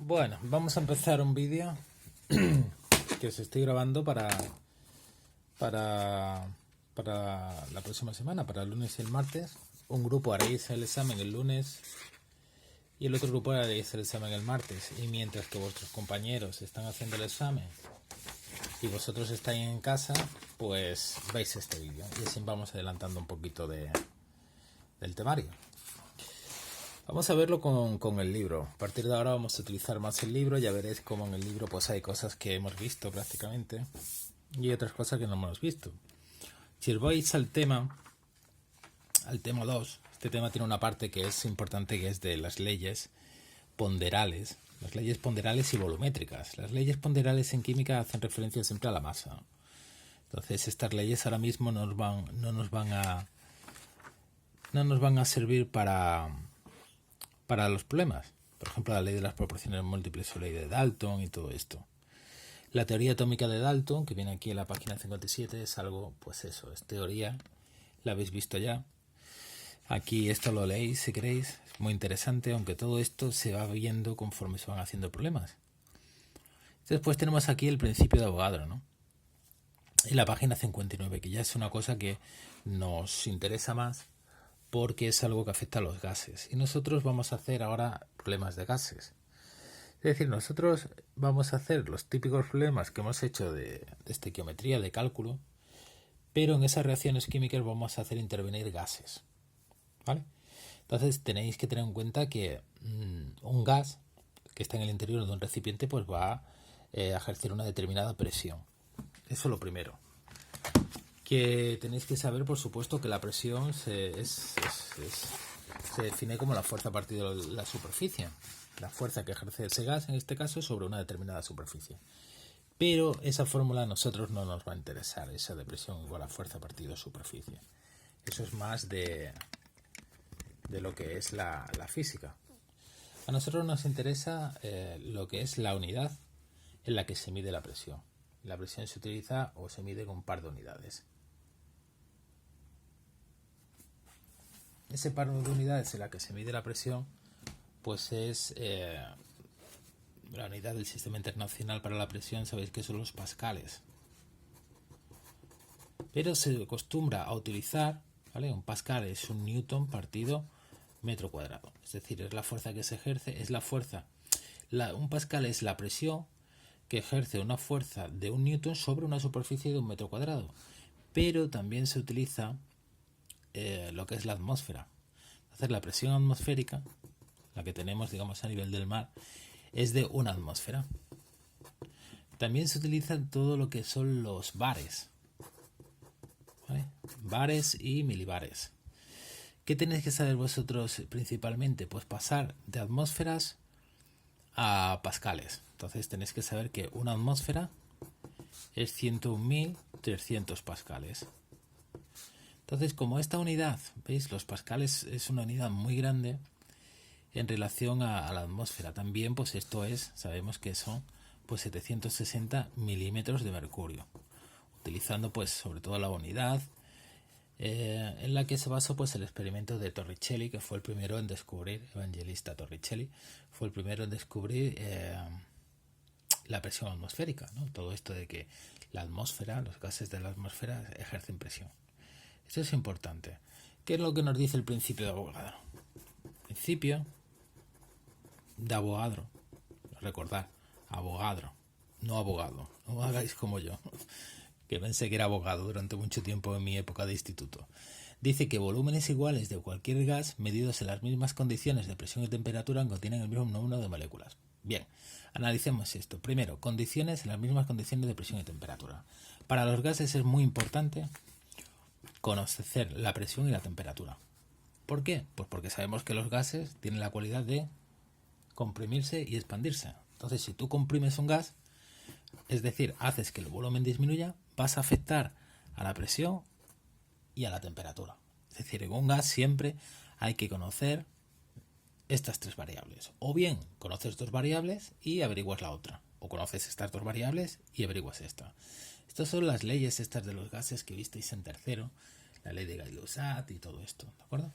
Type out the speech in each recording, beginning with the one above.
Bueno, vamos a empezar un vídeo que os estoy grabando para, para la próxima semana, para el lunes y el martes. Un grupo haréis el examen el lunes y el otro grupo haréis el examen el martes. Y mientras que vuestros compañeros están haciendo el examen y vosotros estáis en casa, pues veis este vídeo. Y así vamos adelantando un poquito del temario. Vamos a verlo con el libro. A partir de ahora vamos a utilizar más el libro. Ya veréis cómo en el libro pues hay cosas que hemos visto prácticamente y otras cosas que no hemos visto. Si os vais al tema 2, este tema tiene una parte que es importante, que es de las leyes ponderales. Las leyes ponderales y volumétricas. Las leyes ponderales en química hacen referencia siempre a la masa. Entonces estas leyes ahora mismo no nos van a servir para los problemas. Por ejemplo, la ley de las proporciones múltiples o ley de Dalton y todo esto. La teoría atómica de Dalton, que viene aquí en la página 57, es algo, pues eso, es teoría. La habéis visto ya. Aquí esto lo leéis si queréis. Es muy interesante, aunque todo esto se va viendo conforme se van haciendo problemas. Después tenemos aquí el principio de Avogadro, ¿no? En la página 59, que ya es una cosa que nos interesa más, porque es algo que afecta a los gases. Y nosotros vamos a hacer ahora problemas de gases. Es decir, nosotros vamos a hacer los típicos problemas que hemos hecho de estequiometría, de cálculo, pero en esas reacciones químicas vamos a hacer intervenir gases. ¿Vale? Entonces tenéis que tener en cuenta que un gas que está en el interior de un recipiente pues va a ejercer una determinada presión. Eso es lo primero. Que tenéis que saber, por supuesto, que la presión se define como la fuerza partido de la superficie. La fuerza que ejerce ese gas, en este caso, sobre una determinada superficie. Pero esa fórmula a nosotros no nos va a interesar, esa de presión igual a fuerza partido superficie. Eso es más de lo que es la física. A nosotros nos interesa lo que es la unidad en la que se mide la presión. La presión se utiliza o se mide con un par de unidades. Ese par de unidades en la que se mide la presión pues es la unidad del Sistema Internacional para la Presión. Sabéis que son los pascales, pero se acostumbra a utilizar, ¿vale? Un pascal es un newton partido metro cuadrado, es decir, es la fuerza que se ejerce, es la fuerza. Un pascal es la presión que ejerce una fuerza de un newton sobre una superficie de un metro cuadrado, pero también se utiliza lo que es la atmósfera. Entonces la presión atmosférica, la que tenemos digamos a nivel del mar, es de una atmósfera. También se utiliza todo lo que son los bares, ¿vale? Bares y milibares. ¿Qué tenéis que saber vosotros principalmente? Pues pasar de atmósferas a pascales. Entonces tenéis que saber que una atmósfera es 101.300 pascales. Entonces, como esta unidad, ¿veis? Los pascales es una unidad muy grande en relación a la atmósfera. También, pues esto es, sabemos que son pues 760 milímetros de mercurio. Utilizando pues sobre todo la unidad en la que se basó pues el experimento de Torricelli, que fue el primero en descubrir, Evangelista Torricelli, fue el primero en descubrir la presión atmosférica, ¿no? Todo esto de que la atmósfera, los gases de la atmósfera ejercen presión. Esto es importante. ¿Qué es lo que nos dice el principio de Avogadro? Principio de Avogadro. Recordad, Avogadro, no abogado. No hagáis como yo, que pensé que era abogado durante mucho tiempo en mi época de instituto. Dice que volúmenes iguales de cualquier gas medidos en las mismas condiciones de presión y temperatura contienen el mismo número de moléculas. Bien, analicemos esto. Primero, condiciones en las mismas condiciones de presión y temperatura. Para los gases es muy importante conocer la presión y la temperatura. ¿Por qué? Pues porque sabemos que los gases tienen la cualidad de comprimirse y expandirse. Entonces, si tú comprimes un gas, es decir, haces que el volumen disminuya, vas a afectar a la presión y a la temperatura. Es decir, en un gas siempre hay que conocer estas tres variables. O bien conoces dos variables y averiguas la otra. O conoces estas dos variables y averiguas esta. Estas son las leyes estas de los gases que visteis en tercero. la ley de Gay-Lussac y todo esto, ¿de acuerdo?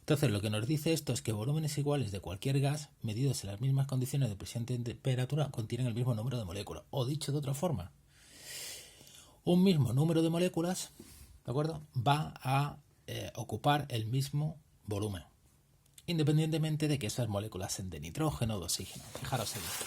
Entonces, lo que nos dice esto es que volúmenes iguales de cualquier gas, medidos en las mismas condiciones de presión y temperatura, contienen el mismo número de moléculas. O dicho de otra forma, un mismo número de moléculas, ¿de acuerdo?, va a ocupar el mismo volumen, independientemente de que esas moléculas sean de nitrógeno o de oxígeno. Fijaros en esto.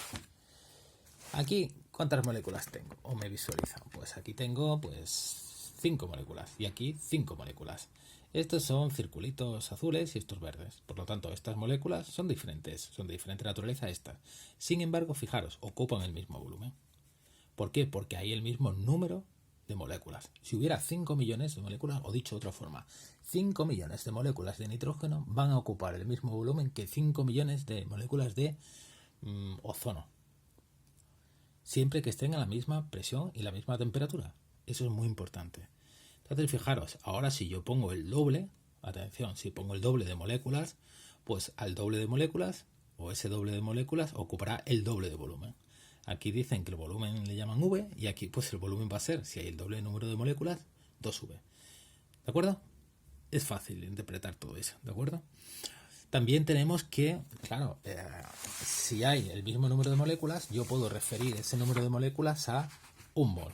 Aquí, ¿cuántas moléculas tengo? O me visualizan. Pues aquí tengo, 5 moléculas. Y aquí 5 moléculas. Estos son circulitos azules y estos verdes. Por lo tanto, estas moléculas son diferentes. Son de diferente naturaleza a estas. Sin embargo, fijaros, ocupan el mismo volumen. ¿Por qué? Porque hay el mismo número de moléculas. Si hubiera 5 millones de moléculas, o dicho de otra forma, 5 millones de moléculas de nitrógeno van a ocupar el mismo volumen que 5 millones de moléculas de ozono. Siempre que estén a la misma presión y la misma temperatura. Eso es muy importante. Entonces, fijaros, ahora si yo pongo el doble, atención, si pongo el doble de moléculas, pues al doble de moléculas, o ese doble de moléculas, ocupará el doble de volumen. Aquí dicen que el volumen le llaman V, y aquí pues el volumen va a ser, si hay el doble número de moléculas, 2V. ¿De acuerdo? Es fácil interpretar todo eso, ¿de acuerdo? También tenemos que, claro, si hay el mismo número de moléculas, yo puedo referir ese número de moléculas a un mol.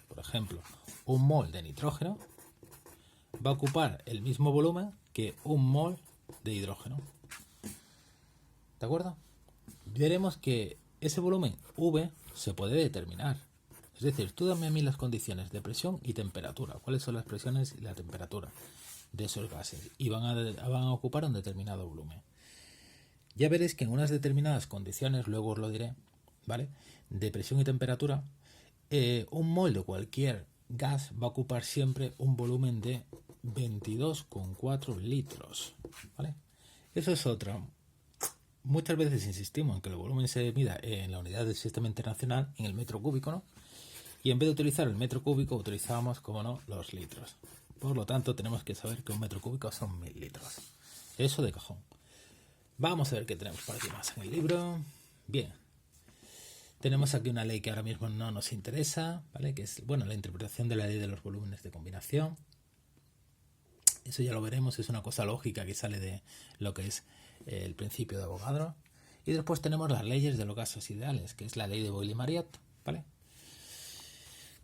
Por ejemplo, un mol de nitrógeno va a ocupar el mismo volumen que un mol de hidrógeno. ¿De acuerdo? Veremos que ese volumen V se puede determinar. Es decir, tú dame a mí las condiciones de presión y temperatura. ¿Cuáles son las presiones y la temperatura de esos gases? Y van a ocupar un determinado volumen. Ya veréis que en unas determinadas condiciones, luego os lo diré, ¿vale?, de presión y temperatura, un mol de cualquier gas va a ocupar siempre un volumen de 22,4 litros, ¿vale? Eso es otra. Muchas veces insistimos en que el volumen se mida en la unidad del sistema internacional, en el metro cúbico, ¿no? Y en vez de utilizar el metro cúbico, utilizamos, como no, los litros. Por lo tanto, tenemos que saber que un metro cúbico son 1000 litros. Eso de cajón. Vamos a ver qué tenemos por aquí más en el libro. Bien. Tenemos aquí una ley que ahora mismo no nos interesa, ¿vale?, que es, bueno, la interpretación de la ley de los volúmenes de combinación. Eso ya lo veremos, es una cosa lógica que sale de lo que es el principio de Avogadro. Y después tenemos las leyes de los gases ideales, que es la ley de Boyle-Mariotte, ¿vale?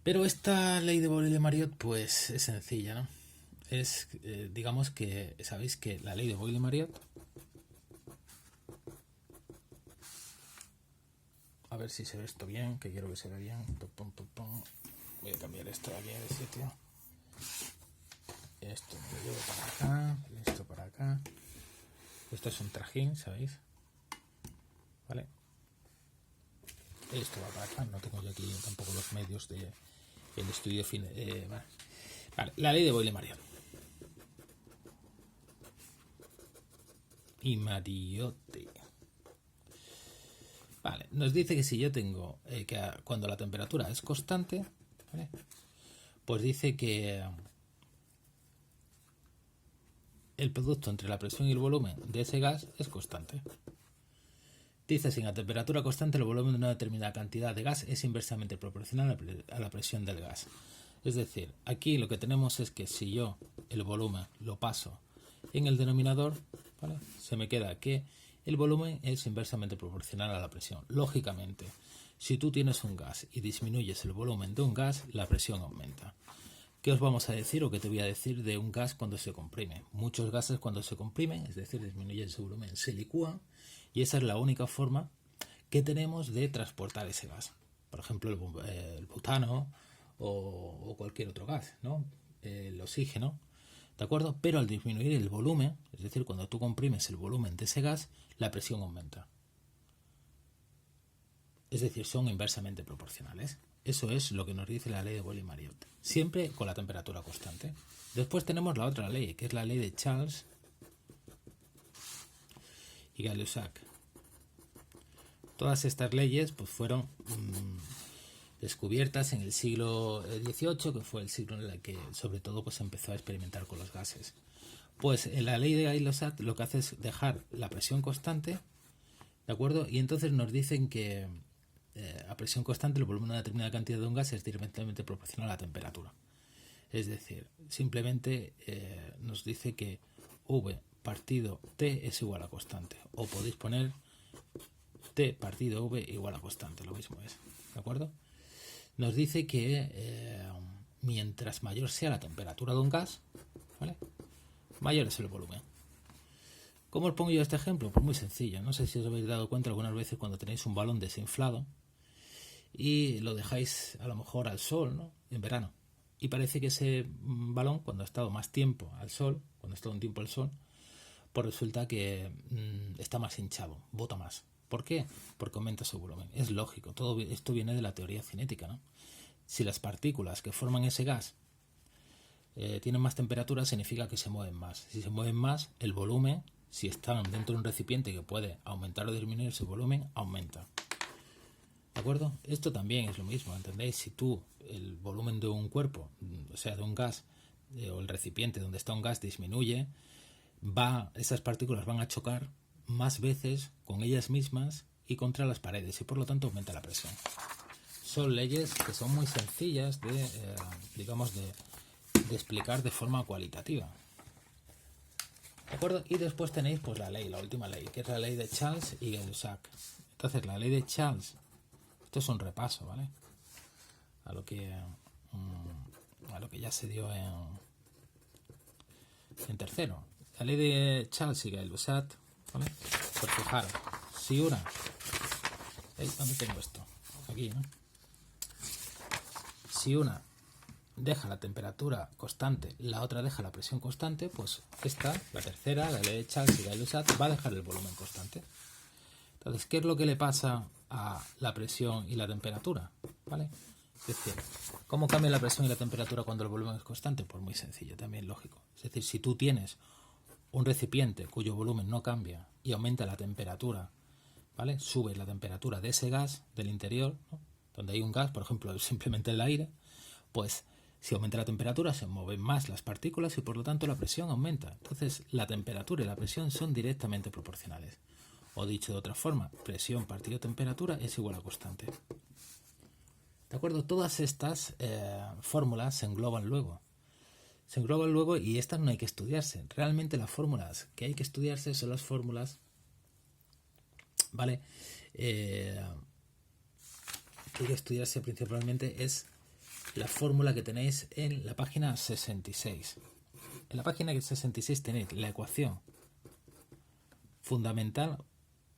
Pero esta ley de Boyle-Mariotte pues es sencilla, ¿no? Es, digamos que, sabéis que la ley de Boyle-Mariotte, a ver si se ve esto bien, que quiero que se vea bien. Voy a cambiar esto de aquí de sitio. Esto me lo llevo para acá, esto para acá. Esto es un trajín, ¿sabéis? ¿Vale? Esto va para acá, no tengo yo aquí tampoco los medios de el estudio vale, la ley de Boyle-Mariotte. Y Mariotte. Vale, nos dice que si yo tengo que cuando la temperatura es constante, ¿vale?, pues dice que el producto entre la presión y el volumen de ese gas es constante. Dice, sin a temperatura constante, el volumen de una determinada cantidad de gas es inversamente proporcional a la presión del gas. Es decir, aquí lo que tenemos es que si yo el volumen lo paso en el denominador, ¿vale?, se me queda que el volumen es inversamente proporcional a la presión. Lógicamente, si tú tienes un gas y disminuyes el volumen de un gas, la presión aumenta. ¿Qué os vamos a decir o qué te voy a decir de un gas cuando se comprime? Muchos gases cuando se comprimen, es decir, disminuyen su volumen, se licúan, y esa es la única forma que tenemos de transportar ese gas. Por ejemplo, el butano o cualquier otro gas, ¿no?, el oxígeno, ¿de acuerdo? Pero al disminuir el volumen, es decir, cuando tú comprimes el volumen de ese gas, la presión aumenta. Es decir, son inversamente proporcionales. Eso es lo que nos dice la ley de Boyle-Mariotte, siempre con la temperatura constante. Después tenemos la otra ley, que es la ley de Charles y Gay-Lussac. Todas estas leyes pues fueron descubiertas en el siglo XVIII, que fue el siglo en el que sobre todo pues empezó a experimentar con los gases. Pues en la ley de Gay-Lussac lo que hace es dejar la presión constante, ¿de acuerdo? Y entonces nos dicen que a presión constante el volumen de una determinada cantidad de un gas es directamente proporcional a la temperatura. Es decir, simplemente nos dice que V partido T es igual a constante. O podéis poner T partido V igual a constante, lo mismo es. ¿De acuerdo? Nos dice que mientras mayor sea la temperatura de un gas, ¿vale?, mayor es el volumen. ¿Cómo os pongo yo este ejemplo? Pues muy sencillo. No sé si os habéis dado cuenta algunas veces cuando tenéis un balón desinflado y lo dejáis a lo mejor al sol, ¿no?, en verano. Y parece que ese balón, cuando ha estado más tiempo al sol, cuando ha estado un tiempo al sol, pues resulta que está más hinchado, bota más. ¿Por qué? Porque aumenta su volumen. Es lógico, todo esto viene de la teoría cinética, ¿no? Si las partículas que forman ese gas tienen más temperatura, significa que se mueven más. Si se mueven más, el volumen, si están dentro de un recipiente que puede aumentar o disminuir su volumen, aumenta. ¿De acuerdo? Esto también es lo mismo, ¿entendéis? Si tú, el volumen de un cuerpo, o sea, de un gas, o el recipiente donde está un gas disminuye, esas partículas van a chocar más veces con ellas mismas y contra las paredes, y por lo tanto aumenta la presión. Son leyes que son muy sencillas de explicar de forma cualitativa. ¿De acuerdo? Y después tenéis pues la última ley, que es la ley de Charles y Gay-Lussac. Entonces, la ley de Charles, esto es un repaso, ¿vale?, a lo que ya se dio en tercero. La ley de Charles y Gay-Lussac, ¿vale? Pues fijaros, si una... ¿Dónde tengo esto? Aquí, ¿no? Si una deja la temperatura constante, la otra deja la presión constante, pues esta, la tercera, la ley de Charles y Gay-Lussac, va a dejar el volumen constante. Entonces, ¿qué es lo que le pasa a la presión y la temperatura? ¿Vale? Es decir, ¿cómo cambia la presión y la temperatura cuando el volumen es constante? Pues muy sencillo, también lógico. Es decir, si tú tienes un recipiente cuyo volumen no cambia y aumenta la temperatura, ¿vale?, sube la temperatura de ese gas del interior, ¿no?, donde hay un gas, por ejemplo, simplemente el aire, pues si aumenta la temperatura se mueven más las partículas y por lo tanto la presión aumenta. Entonces la temperatura y la presión son directamente proporcionales. O dicho de otra forma, presión partido temperatura es igual a constante. ¿De acuerdo? Todas estas fórmulas se engloban luego. Y estas no hay que estudiarse. Realmente las fórmulas que hay que estudiarse son las fórmulas, ¿vale?, que hay que estudiarse principalmente es la fórmula que tenéis en la página 66. En la página 66 tenéis la ecuación fundamental.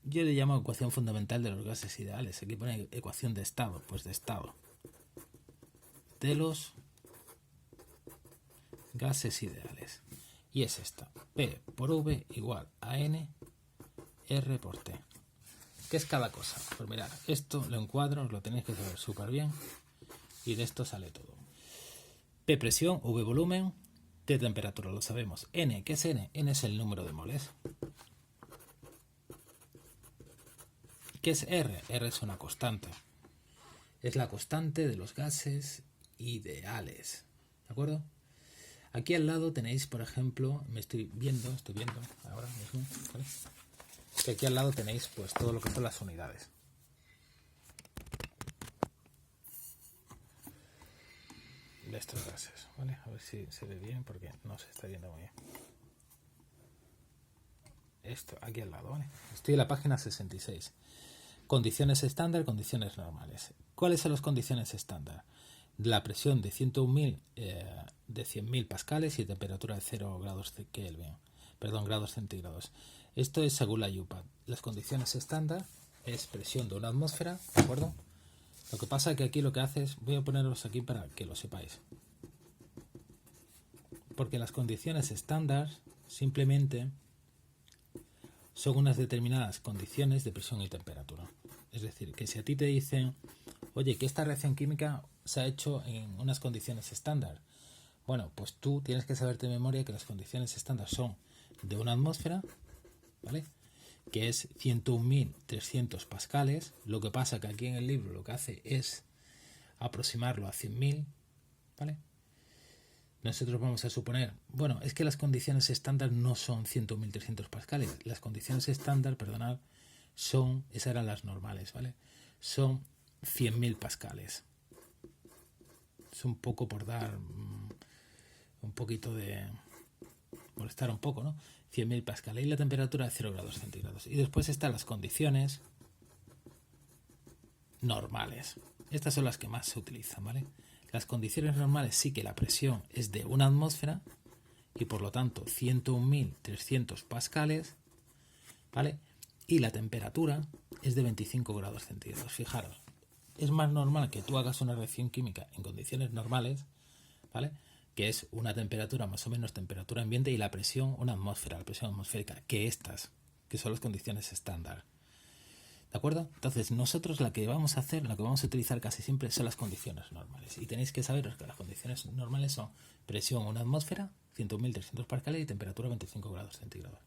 Yo le llamo ecuación fundamental de los gases ideales. Aquí pone ecuación de estado, pues de estado de los gases ideales. Y es esta: P por V igual a N R por T. ¿Qué es cada cosa? Pues mirad, esto lo encuadro, lo tenéis que saber súper bien. Y de esto sale todo. P presión, V volumen, T temperatura, lo sabemos. N, ¿qué es N? N es el número de moles. ¿Qué es R? R es una constante. Es la constante de los gases ideales. ¿De acuerdo? Aquí al lado tenéis, por ejemplo, estoy viendo ahora mismo, ¿vale?, que aquí al lado tenéis pues todo lo que son las unidades. De estos gases, ¿vale? A ver si se ve bien porque no se está viendo muy bien. Esto, aquí al lado, ¿vale? Estoy en la página 66. Condiciones estándar, condiciones normales. ¿Cuáles son las condiciones estándar? La presión de 101.000 de 100.000 pascales y temperatura de 0 grados Kelvin, grados centígrados. Esto es según la UPAD. Las condiciones estándar es presión de una atmósfera, ¿de acuerdo? Lo que pasa es que aquí lo que hace es, voy a poneros aquí para que lo sepáis. Porque las condiciones estándar simplemente son unas determinadas condiciones de presión y temperatura. Es decir, que si a ti te dicen, oye, que esta reacción química se ha hecho en unas condiciones estándar, bueno, pues tú tienes que saberte de memoria que las condiciones estándar son de una atmósfera, ¿vale?, que es 101.300 pascales. Lo que pasa que aquí en el libro lo que hace es aproximarlo a 100.000, ¿vale? Nosotros vamos a suponer, bueno, es que las condiciones estándar no son 101.300 pascales. Las condiciones estándar, perdonad, esas eran las normales, ¿vale?, son 100.000 pascales. Es un poco por dar un poquito de molestar un poco, ¿no? 100.000 pascales y la temperatura de 0 grados centígrados. Y después están las condiciones normales. Estas son las que más se utilizan, ¿vale? Las condiciones normales sí que la presión es de 1 atmósfera y por lo tanto 101.300 pascales, ¿vale? Y la temperatura es de 25 grados centígrados. Fijaros, es más normal que tú hagas una reacción química en condiciones normales, ¿vale? Que es una temperatura más o menos temperatura ambiente y la presión una atmósfera, la presión atmosférica, que estas, que son las condiciones estándar. ¿De acuerdo? Entonces nosotros la que vamos a hacer, la que vamos a utilizar casi siempre son las condiciones normales. Y tenéis que saber que las condiciones normales son presión 1 atmósfera, 101.300 pascales y temperatura 25 grados centígrados.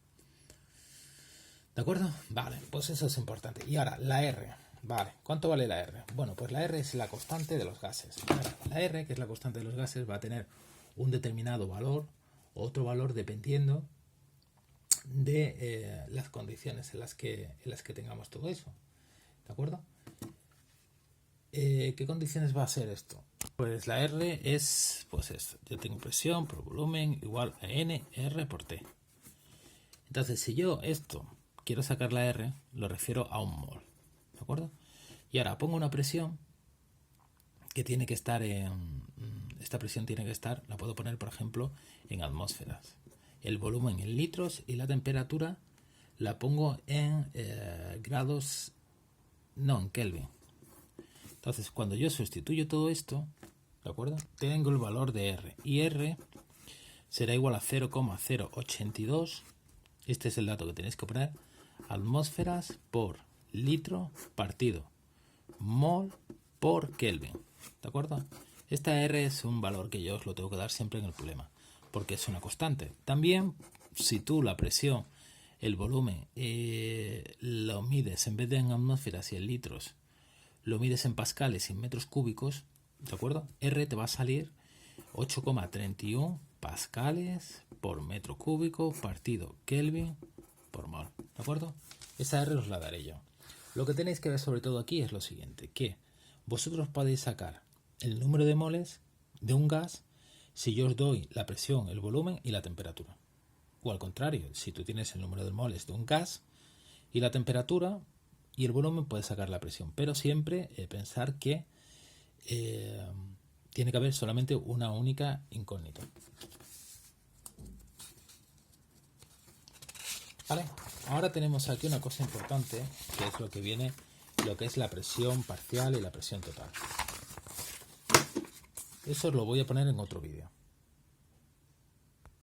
¿De acuerdo? Vale, pues eso es importante. Y ahora, la R. Vale, ¿cuánto vale la R? Bueno, pues la R es la constante de los gases. Ahora, la R, que es la constante de los gases, va a tener un determinado valor, otro valor dependiendo de las condiciones en las que tengamos todo eso. ¿De acuerdo? ¿Qué condiciones va a ser esto? Pues la R es, pues esto. Yo tengo presión por volumen igual a N, R por T. Entonces, si yo esto quiero sacar la R, lo refiero a un mol. ¿De acuerdo? Y ahora pongo una presión que tiene que estar esta presión tiene que estar, la puedo poner por ejemplo en atmósferas. El volumen en litros y la temperatura la pongo en grados, no, en Kelvin. Entonces cuando yo sustituyo todo esto, ¿de acuerdo? Tengo el valor de R y R será igual a 0,082, este es el dato que tenéis que poner, atmósferas por litro partido mol por Kelvin. ¿De acuerdo? Esta R es un valor que yo os lo tengo que dar siempre en el problema, porque es una constante. También, si tú la presión, el volumen, lo mides en vez de en atmósferas y en litros, lo mides en pascales y en metros cúbicos, ¿de acuerdo? R te va a salir 8,31 pascales por metro cúbico partido Kelvin por mol. ¿De acuerdo? Esa R os la daré yo. Lo que tenéis que ver sobre todo aquí es lo siguiente, que vosotros podéis sacar el número de moles de un gas si yo os doy la presión, el volumen y la temperatura. O al contrario, si tú tienes el número de moles de un gas y la temperatura y el volumen, puedes sacar la presión. Pero siempre pensar que tiene que haber solamente una única incógnita. Vale, ahora tenemos aquí una cosa importante, que es lo que viene, lo que es la presión parcial y la presión total. Eso lo voy a poner en otro vídeo.